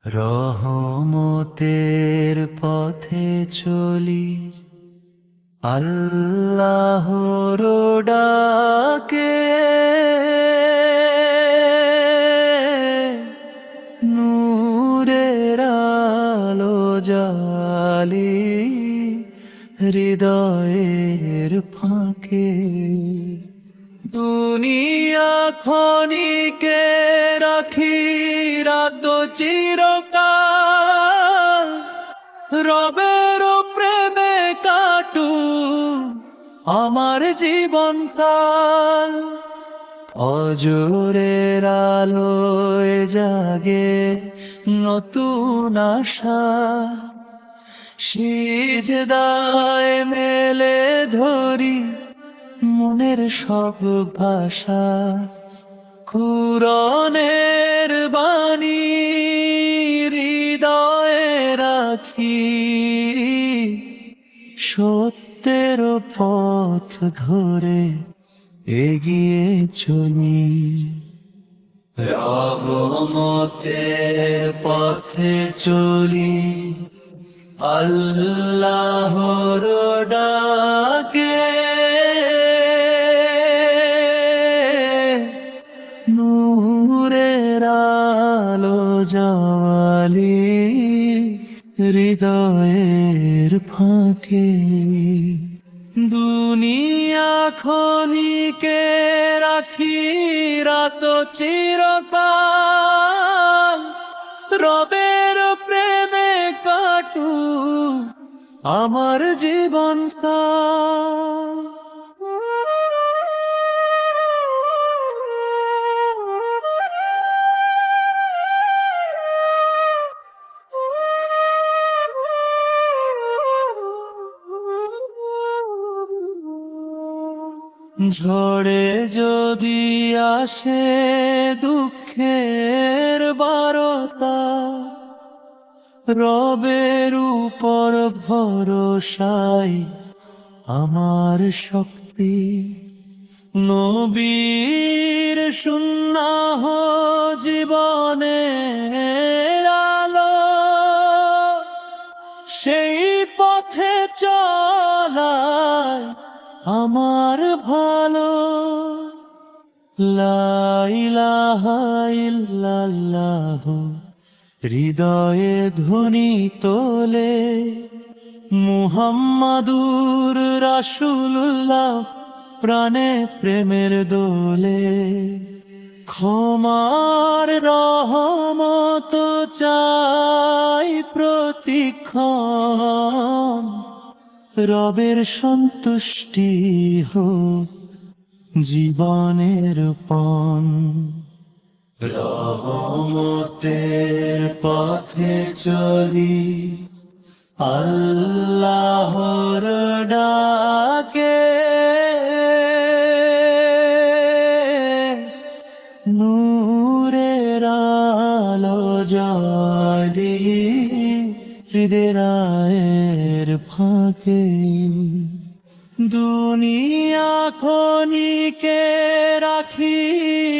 রহমতের পথে চলি, আল্লাহর ডাকে। নূরের আলো জালি হৃদয়ের ফাঁকে। দুনিয়া ক্ষণিকে রাখি রাত চিরকাল, রবের প্রেমে কাটু আমার জীবনকাল। অজরের আলোয় জাগে নতুন আশা, সিজদায় মেলে ধরি মনের সব ভাষা। কুরআনের বাণী হৃদয়ে রাখি, সত্যের পথ ধরে এগিয়ে চলি। রহমতের পথে চলি, আল্লাহর ডাকে। নূরের আলো জালি হৃদয়ের ফাঁকে। দুনিয়া ক্ষণিকে রাখি রাত চিরকাল, রবের প্রেমে কাটু আমার জীবনকাল। ঝড়ে যদি আসে দুঃখের বারতা, রবের উপর ভরসাই আমার শক্তি। নবীর সুন্নাহ জীবনের আলো, সেই পথে চলায় আমার ভালো। লা ইলাহা ইল্লাল্লাহ হৃদয়ে ধ্বনি তোলে, মুহাম্মাদুর রাসূলুল্লাহ প্রাণে প্রেমের দোলে। ক্ষমার রহমত চাই প্রতিক্ষণ, রবের সন্তুষ্টি হোক জীবনের পণ। রহমতের পথে চলি, আল্লাহর ডাকে। নূরের আলো জালি হৃদয়ের ফাঁকে। দুনিয়া ক্ষণিকে রাখি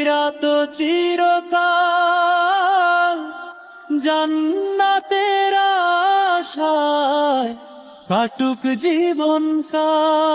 রাত চিরকাল, জান্নাতের আশায় কাটুক জীবনকাল।